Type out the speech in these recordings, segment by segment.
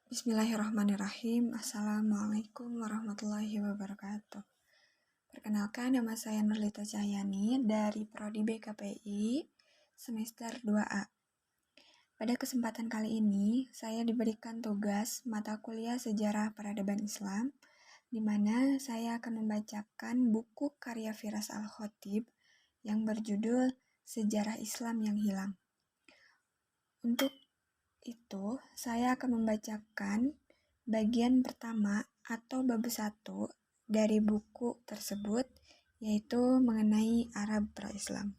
Bismillahirrahmanirrahim. Assalamualaikum warahmatullahi wabarakatuh. Perkenalkan, nama saya Nurlita Cahyani dari Prodi BKPI semester 2A. Pada kesempatan kali ini, saya diberikan tugas mata kuliah Sejarah Peradaban Islam, di mana saya akan membacakan buku karya Firas Al-Khatib yang berjudul Sejarah Islam yang Hilang. Untuk itu, saya akan membacakan bagian pertama atau bab 1 dari buku tersebut, yaitu mengenai Arab pra-Islam.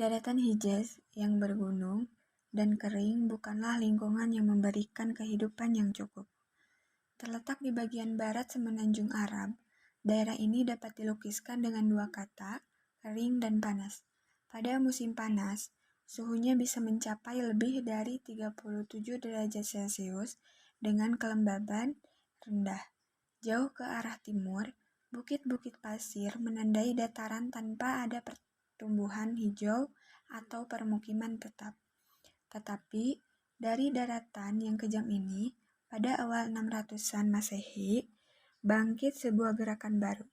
Daratan Hijaz yang bergunung dan kering bukanlah lingkungan yang memberikan kehidupan yang cukup. Terletak di bagian barat semenanjung Arab, daerah ini dapat dilukiskan dengan dua kata, kering dan panas. Pada musim panas, suhunya bisa mencapai lebih dari 37 derajat Celcius dengan kelembaban rendah. Jauh ke arah timur, bukit-bukit pasir menandai dataran tanpa ada pertumbuhan hijau atau permukiman tetap. Tetapi, dari daratan yang kejam ini, pada awal 600-an Masehi, bangkit sebuah gerakan baru.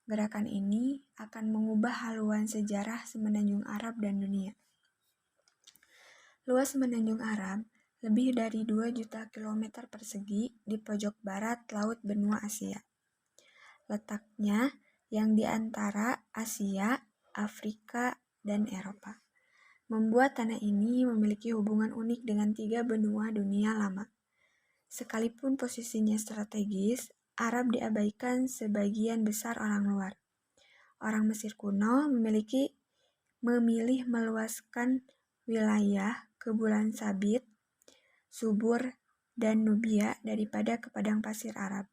Gerakan ini akan mengubah haluan sejarah semenanjung Arab dan dunia. Luas semenanjung Arab lebih dari 2 juta kilometer persegi di pojok barat Laut Benua Asia. Letaknya yang di antara Asia, Afrika, dan Eropa membuat tanah ini memiliki hubungan unik dengan 3 benua dunia lama. Sekalipun posisinya strategis, Arab diabaikan sebagian besar orang luar. Orang Mesir kuno memilih meluaskan wilayah ke Bulan Sabit, Subur, dan Nubia daripada ke padang pasir Arab.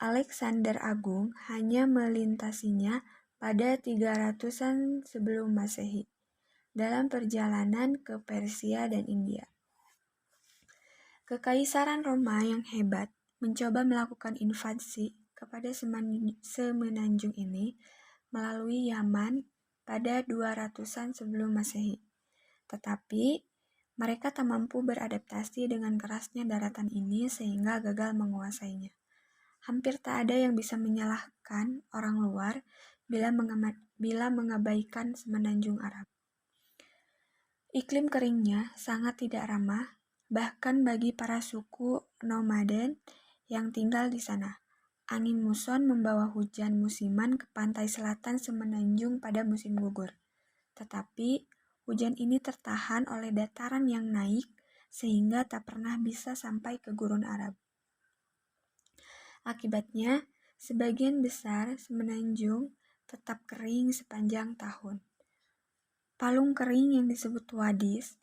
Alexander Agung hanya melintasinya pada 300-an sebelum Masehi dalam perjalanan ke Persia dan India. Kekaisaran Roma yang hebat mencoba melakukan invasi kepada semenanjung ini melalui Yaman pada 200-an sebelum Masehi. Tetapi, mereka tak mampu beradaptasi dengan kerasnya daratan ini sehingga gagal menguasainya. Hampir tak ada yang bisa menyalahkan orang luar bila mengabaikan semenanjung Arab. Iklim keringnya sangat tidak ramah, bahkan bagi para suku nomaden yang tinggal di sana. Angin muson membawa hujan musiman ke pantai selatan semenanjung pada musim gugur. Tetapi, hujan ini tertahan oleh dataran yang naik sehingga tak pernah bisa sampai ke gurun Arab. Akibatnya, sebagian besar semenanjung tetap kering sepanjang tahun. Palung kering yang disebut wadis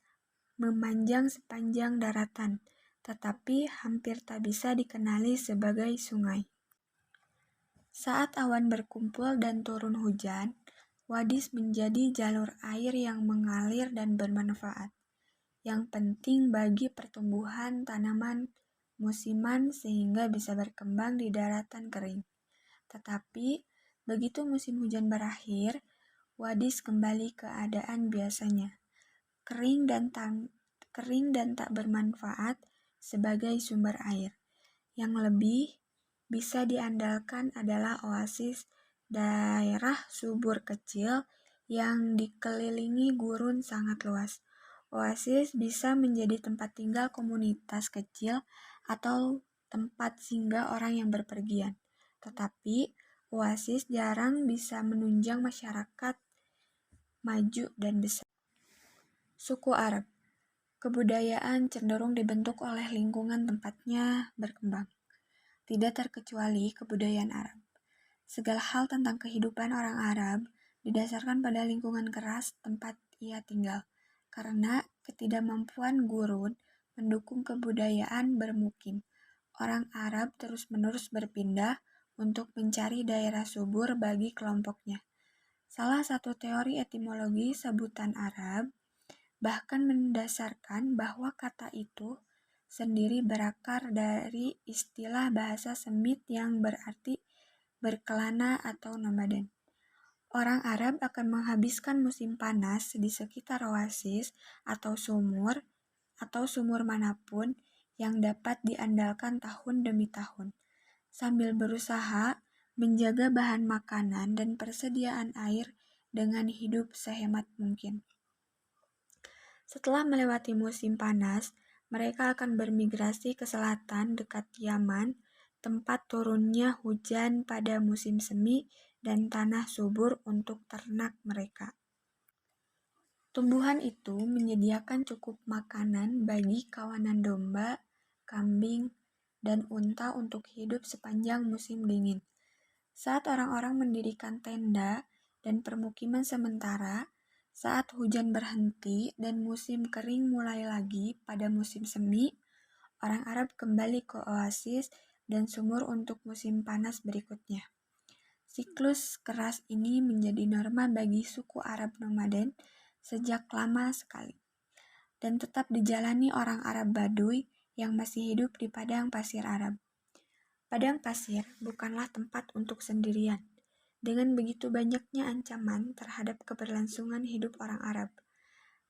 memanjang sepanjang daratan, tetapi hampir tak bisa dikenali sebagai sungai. Saat awan berkumpul dan turun hujan, wadis menjadi jalur air yang mengalir dan bermanfaat, yang penting bagi pertumbuhan tanaman musiman sehingga bisa berkembang di daratan kering. Tetapi, begitu musim hujan berakhir, wadis kembali ke keadaan biasanya, kering dan tak bermanfaat sebagai sumber air. Yang lebih bisa diandalkan adalah oasis, daerah subur kecil yang dikelilingi gurun sangat luas. Oasis bisa menjadi tempat tinggal komunitas kecil atau tempat singgah orang yang berpergian. Tetapi, oasis jarang bisa menunjang masyarakat maju dan besar. Suku Arab. Kebudayaan cenderung dibentuk oleh lingkungan tempatnya berkembang. Tidak terkecuali kebudayaan Arab. Segala hal tentang kehidupan orang Arab didasarkan pada lingkungan keras tempat ia tinggal, karena ketidakmampuan gurun mendukung kebudayaan bermukim. Orang Arab terus-menerus berpindah untuk mencari daerah subur bagi kelompoknya. Salah satu teori etimologi sebutan Arab bahkan mendasarkan bahwa kata itu sendiri berakar dari istilah bahasa Semit yang berarti berkelana atau nomaden. Orang Arab akan menghabiskan musim panas di sekitar oasis atau sumur manapun yang dapat diandalkan tahun demi tahun, sambil berusaha menjaga bahan makanan dan persediaan air dengan hidup sehemat mungkin. Setelah melewati musim panas, mereka akan bermigrasi ke selatan dekat Yaman, tempat turunnya hujan pada musim semi dan tanah subur untuk ternak mereka. Tumbuhan itu menyediakan cukup makanan bagi kawanan domba, kambing, dan unta untuk hidup sepanjang musim dingin. Saat orang-orang mendirikan tenda dan permukiman sementara, saat hujan berhenti dan musim kering mulai lagi pada musim semi, orang Arab kembali ke oasis dan sumur untuk musim panas berikutnya. Siklus keras ini menjadi norma bagi suku Arab nomaden sejak lama sekali, dan tetap dijalani orang Arab Baduy yang masih hidup di padang pasir Arab. Padang pasir bukanlah tempat untuk sendirian. Dengan begitu banyaknya ancaman terhadap keberlangsungan hidup orang Arab,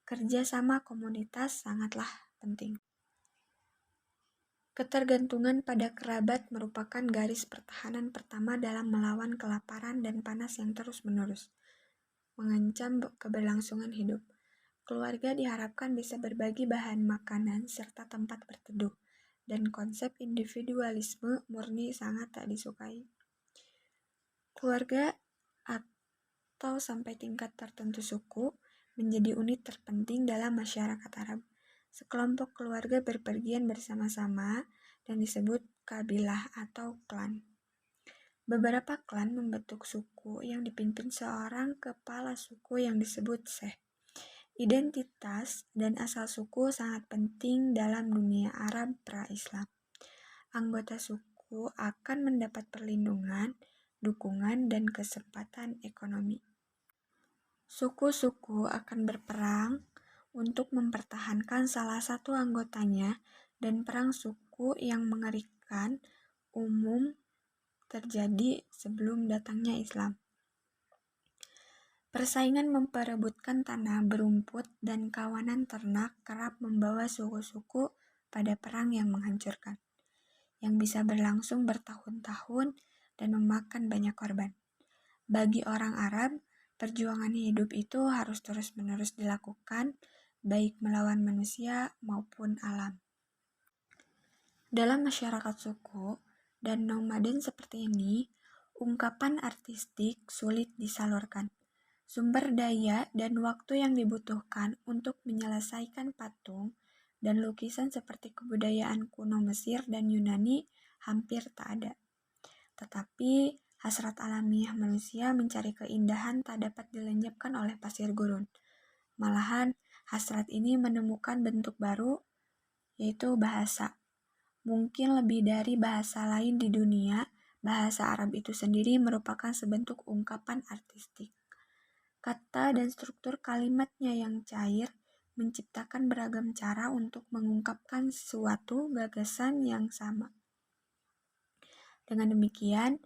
kerjasama komunitas sangatlah penting. Ketergantungan pada kerabat merupakan garis pertahanan pertama dalam melawan kelaparan dan panas yang terus-menerus mengancam keberlangsungan hidup. Keluarga diharapkan bisa berbagi bahan makanan serta tempat berteduh, dan konsep individualisme murni sangat tak disukai. Keluarga atau sampai tingkat tertentu suku menjadi unit terpenting dalam masyarakat Arab. Sekelompok keluarga berpergian bersama-sama dan disebut kabilah atau klan. Beberapa klan membentuk suku yang dipimpin seorang kepala suku yang disebut Syekh. Identitas dan asal suku sangat penting dalam dunia Arab pra-Islam. Anggota suku akan mendapat perlindungan, dukungan, dan kesempatan ekonomi. Suku-suku akan berperang untuk mempertahankan salah satu anggotanya, dan perang suku yang mengerikan umum terjadi sebelum datangnya Islam. Persaingan memperebutkan tanah berumput dan kawanan ternak kerap membawa suku-suku pada perang yang menghancurkan, yang bisa berlangsung bertahun-tahun dan memakan banyak korban. Bagi orang Arab, perjuangan hidup itu harus terus-menerus dilakukan, baik melawan manusia maupun alam. Dalam masyarakat suku dan nomaden seperti ini, ungkapan artistik sulit disalurkan. Sumber daya dan waktu yang dibutuhkan untuk menyelesaikan patung dan lukisan seperti kebudayaan kuno Mesir dan Yunani hampir tak ada. Tetapi hasrat alamiah manusia mencari keindahan tak dapat dilenyapkan oleh pasir gurun. Malahan hasrat ini menemukan bentuk baru, yaitu bahasa. Mungkin lebih dari bahasa lain di dunia, bahasa Arab itu sendiri merupakan sebentuk ungkapan artistik. Kata dan struktur kalimatnya yang cair menciptakan beragam cara untuk mengungkapkan suatu gagasan yang sama. Dengan demikian,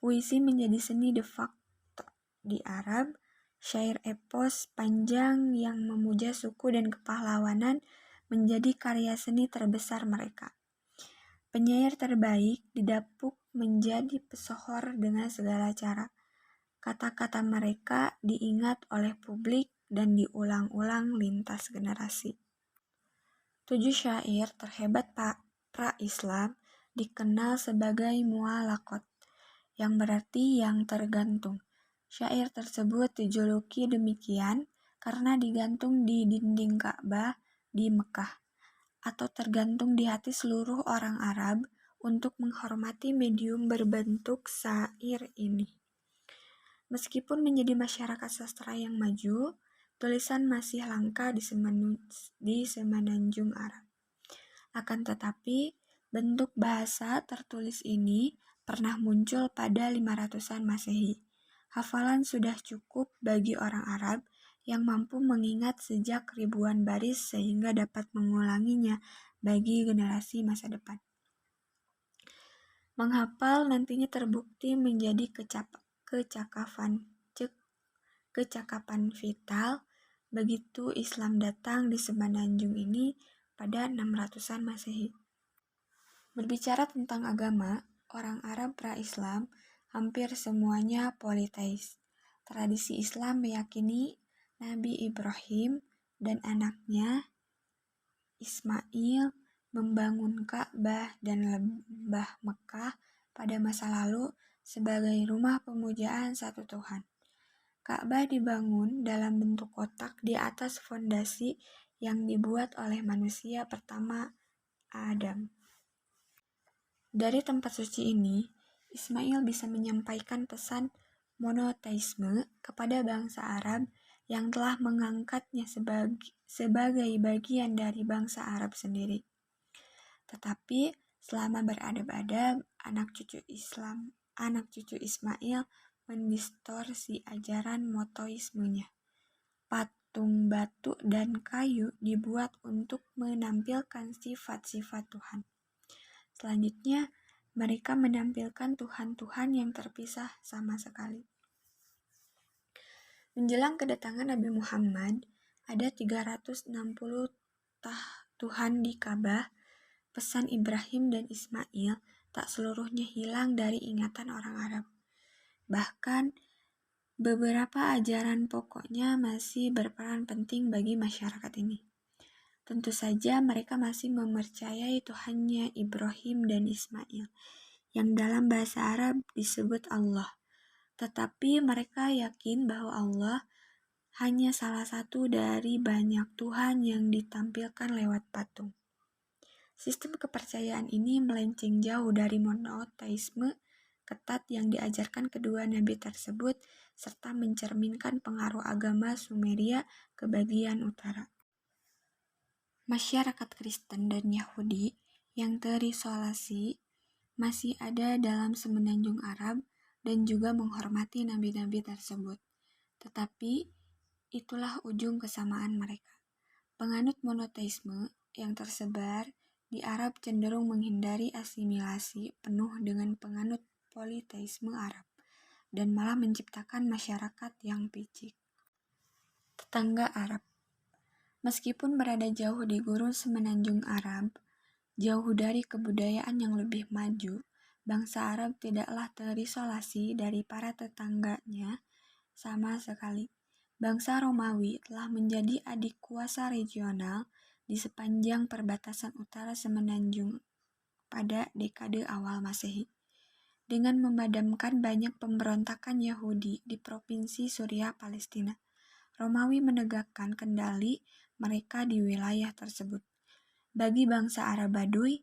puisi menjadi seni de facto di Arab. Syair epos panjang yang memuja suku dan kepahlawanan menjadi karya seni terbesar mereka. Penyair terbaik didapuk menjadi pesohor dengan segala cara. Kata-kata mereka diingat oleh publik dan diulang-ulang lintas generasi. 7 syair terhebat pra-Islam dikenal sebagai mu'allaqat, yang berarti yang tergantung. Syair tersebut dijuluki demikian karena digantung di dinding Ka'bah di Mekah, atau tergantung di hati seluruh orang Arab untuk menghormati medium berbentuk syair ini. Meskipun menjadi masyarakat sastra yang maju, tulisan masih langka di semenanjung Arab. Akan tetapi, bentuk bahasa tertulis ini pernah muncul pada 500-an Masehi. Hafalan sudah cukup bagi orang Arab yang mampu mengingat sejak ribuan baris sehingga dapat mengulanginya bagi generasi masa depan. Menghafal nantinya terbukti menjadi kecakapan kecakapan vital, begitu Islam datang di Semenanjung ini pada 600-an Masehi. Berbicara tentang agama, orang Arab pra-Islam hampir semuanya politeis. Tradisi Islam meyakini Nabi Ibrahim dan anaknya Ismail membangun Ka'bah dan lembah Mekah pada masa lalu sebagai rumah pemujaan satu Tuhan. Ka'bah dibangun dalam bentuk kotak di atas fondasi yang dibuat oleh manusia pertama, Adam. Dari tempat suci ini, Ismail bisa menyampaikan pesan monoteisme kepada bangsa Arab yang telah mengangkatnya sebagai bagian dari bangsa Arab sendiri. Tetapi selama beradab-adab, anak cucu Ismail mendistorsi ajaran monoteismenya. Patung batu dan kayu dibuat untuk menampilkan sifat-sifat Tuhan. Selanjutnya, mereka menampilkan Tuhan-Tuhan yang terpisah sama sekali. Menjelang kedatangan Nabi Muhammad, ada 360 Tuhan di Ka'bah. Pesan Ibrahim dan Ismail tak seluruhnya hilang dari ingatan orang Arab. Bahkan, beberapa ajaran pokoknya masih berperan penting bagi masyarakat ini. Tentu saja mereka masih mempercayai Tuhannya Ibrahim dan Ismail, yang dalam bahasa Arab disebut Allah. Tetapi mereka yakin bahwa Allah hanya salah satu dari banyak Tuhan yang ditampilkan lewat patung. Sistem kepercayaan ini melenceng jauh dari monoteisme ketat yang diajarkan kedua nabi tersebut, serta mencerminkan pengaruh agama Sumeria ke bagian utara. Masyarakat Kristen dan Yahudi yang terisolasi masih ada dalam Semenanjung Arab dan juga menghormati nabi-nabi tersebut. Tetapi itulah ujung kesamaan mereka. Penganut monoteisme yang tersebar di Arab cenderung menghindari asimilasi penuh dengan penganut politeisme Arab dan malah menciptakan masyarakat yang picik. Tetangga Arab. Meskipun berada jauh di gurun Semenanjung Arab, jauh dari kebudayaan yang lebih maju, bangsa Arab tidaklah terisolasi dari para tetangganya sama sekali. Bangsa Romawi telah menjadi adik kuasa regional di sepanjang perbatasan utara Semenanjung pada dekade awal Masehi. Dengan memadamkan banyak pemberontakan Yahudi di provinsi Suriah Palestina, Romawi menegakkan kendali mereka di wilayah tersebut. Bagi bangsa Arab Baduy,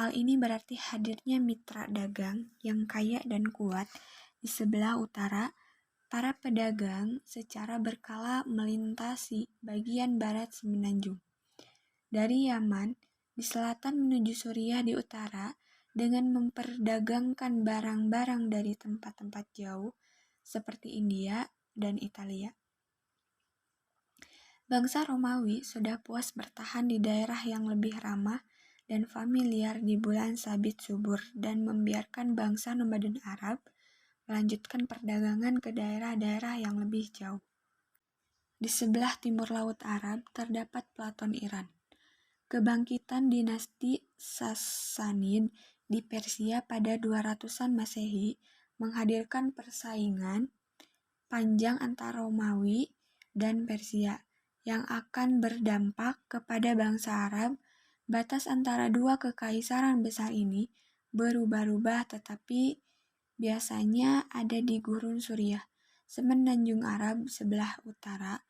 hal ini berarti hadirnya mitra dagang yang kaya dan kuat di sebelah utara. Para pedagang secara berkala melintasi bagian barat Semenanjung, dari Yaman di selatan menuju Suriah di utara, dengan memperdagangkan barang-barang dari tempat-tempat jauh seperti India dan Italia. Bangsa Romawi sudah puas bertahan di daerah yang lebih ramah dan familiar di bulan sabit subur dan membiarkan bangsa nomaden Arab melanjutkan perdagangan ke daerah-daerah yang lebih jauh. Di sebelah timur Laut Arab terdapat Platon Iran. Kebangkitan dinasti Sassanid di Persia pada 200-an Masehi menghadirkan persaingan panjang antara Romawi dan Persia yang akan berdampak kepada bangsa Arab. Batas antara dua kekaisaran besar ini berubah-ubah, tetapi biasanya ada di gurun Suriah, Semenanjung Arab sebelah utara.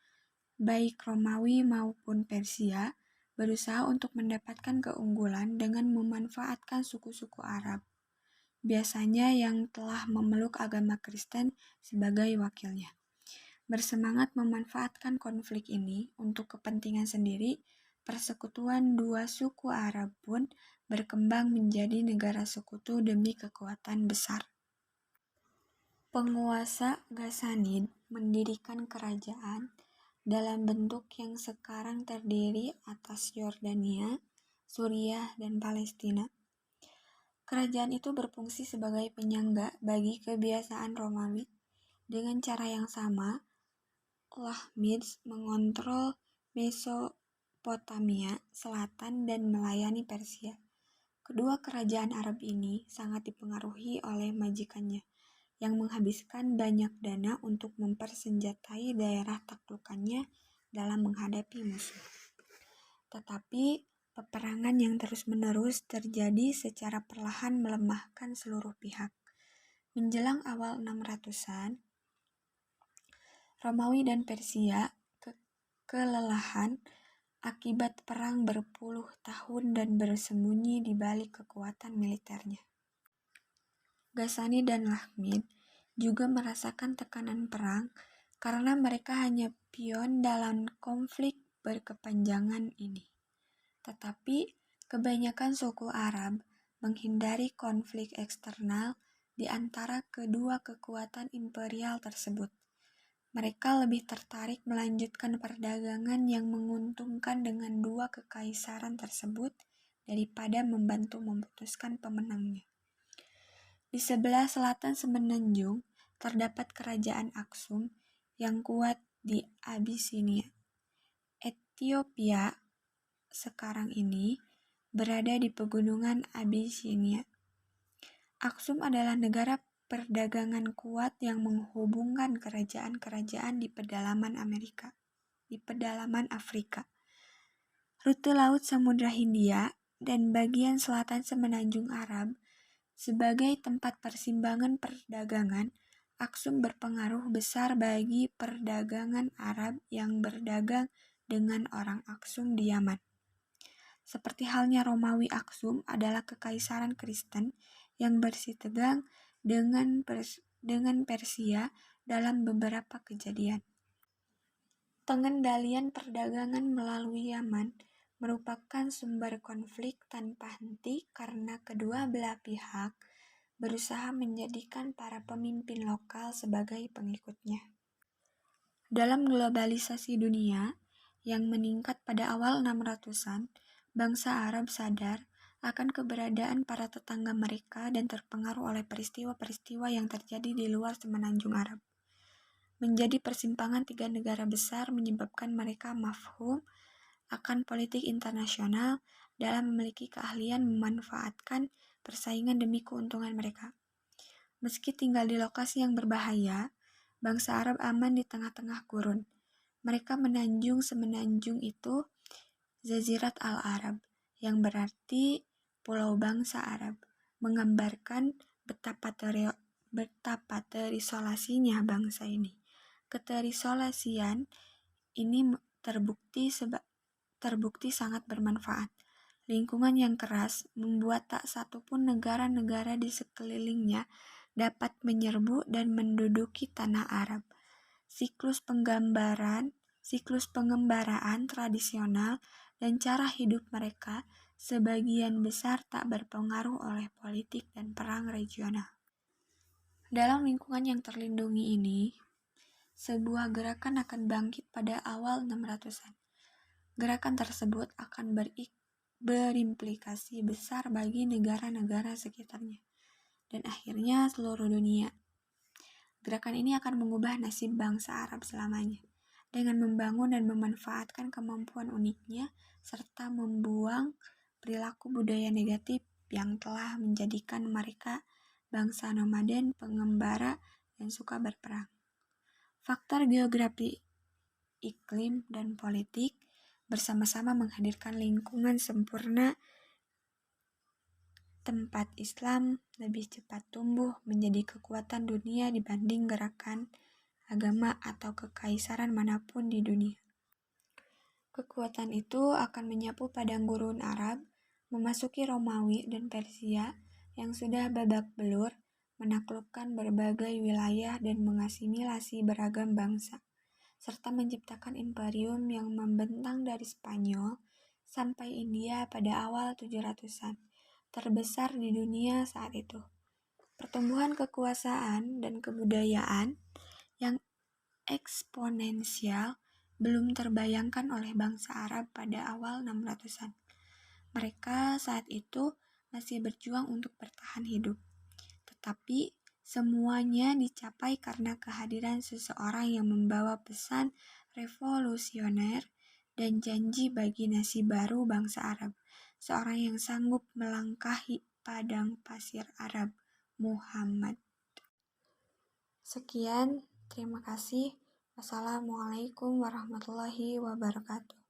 Baik Romawi maupun Persia berusaha untuk mendapatkan keunggulan dengan memanfaatkan suku-suku Arab, biasanya yang telah memeluk agama Kristen sebagai wakilnya. Bersemangat memanfaatkan konflik ini untuk kepentingan sendiri, persekutuan dua suku Arab pun berkembang menjadi negara sekutu demi kekuatan besar. Penguasa Ghassanid mendirikan kerajaan dalam bentuk yang sekarang terdiri atas Yordania, Suriah, dan Palestina. Kerajaan itu berfungsi sebagai penyangga bagi kebiasaan Romawi. Dengan cara yang sama, Lahmids mengontrol Mesopotamia Selatan dan melayani Persia. Kedua kerajaan Arab ini sangat dipengaruhi oleh majikannya, yang menghabiskan banyak dana untuk mempersenjatai daerah taklukannya dalam menghadapi musuh. Tetapi peperangan yang terus-menerus terjadi secara perlahan melemahkan seluruh pihak. Menjelang awal 600-an, Romawi dan Persia kelelahan akibat perang berpuluh tahun dan bersembunyi di balik kekuatan militernya. Ghazani dan Lahmid juga merasakan tekanan perang karena mereka hanya pion dalam konflik berkepanjangan ini. Tetapi kebanyakan suku Arab menghindari konflik eksternal di antara kedua kekuatan imperial tersebut. Mereka lebih tertarik melanjutkan perdagangan yang menguntungkan dengan dua kekaisaran tersebut daripada membantu memutuskan pemenangnya. Di sebelah selatan semenanjung terdapat kerajaan Aksum yang kuat di Abisinia. Ethiopia sekarang ini berada di pegunungan Abisinia. Aksum adalah negara perdagangan kuat yang menghubungkan kerajaan-kerajaan di pedalaman Afrika. Rute laut Samudra Hindia dan bagian selatan semenanjung Arab sebagai tempat persimpangan perdagangan. Aksum berpengaruh besar bagi perdagangan Arab yang berdagang dengan orang Aksum di Yaman. Seperti halnya Romawi, Aksum adalah kekaisaran Kristen yang bersitegang dengan Persia dalam beberapa kejadian. Pengendalian perdagangan melalui Yaman merupakan sumber konflik tanpa henti karena kedua belah pihak berusaha menjadikan para pemimpin lokal sebagai pengikutnya. Dalam globalisasi dunia yang meningkat pada awal 600-an, bangsa Arab sadar akan keberadaan para tetangga mereka dan terpengaruh oleh peristiwa-peristiwa yang terjadi di luar semenanjung Arab. Menjadi persimpangan tiga negara besar menyebabkan mereka mafhum akan politik internasional dalam memiliki keahlian memanfaatkan persaingan demi keuntungan mereka. Meski tinggal di lokasi yang berbahaya, bangsa Arab aman di tengah-tengah gurun. Mereka menanjung semenanjung itu Jazirat al-Arab, yang berarti pulau bangsa Arab, menggambarkan betapa terisolasinya bangsa ini. Keterisolasian ini terbukti sangat bermanfaat. Lingkungan yang keras membuat tak satu pun negara-negara di sekelilingnya dapat menyerbu dan menduduki tanah Arab. Siklus pengembaraan tradisional dan cara hidup mereka sebagian besar tak berpengaruh oleh politik dan perang regional. Dalam lingkungan yang terlindungi ini, sebuah gerakan akan bangkit pada awal 600-an. Gerakan tersebut akan berimplikasi besar bagi negara-negara sekitarnya dan akhirnya seluruh dunia. Gerakan ini akan mengubah nasib bangsa Arab selamanya dengan membangun dan memanfaatkan kemampuan uniknya serta membuang perilaku budaya negatif yang telah menjadikan mereka bangsa nomaden, pengembara, dan suka berperang. Faktor geografi, iklim, dan politik bersama-sama menghadirkan lingkungan sempurna tempat Islam lebih cepat tumbuh menjadi kekuatan dunia dibanding gerakan agama atau kekaisaran manapun di dunia. Kekuatan itu akan menyapu padang gurun Arab, memasuki Romawi dan Persia yang sudah babak belur, menaklukkan berbagai wilayah dan mengasimilasi beragam bangsa, serta menciptakan imperium yang membentang dari Spanyol sampai India pada awal 700-an, terbesar di dunia saat itu. Pertumbuhan kekuasaan dan kebudayaan yang eksponensial belum terbayangkan oleh bangsa Arab pada awal 600-an. Mereka saat itu masih berjuang untuk bertahan hidup. Tetapi Semuanya dicapai karena kehadiran seseorang yang membawa pesan revolusioner dan janji bagi nasib baru bangsa Arab. Seorang yang sanggup melangkahi padang pasir Arab, Muhammad. Sekian, terima kasih. Wassalamualaikum warahmatullahi wabarakatuh.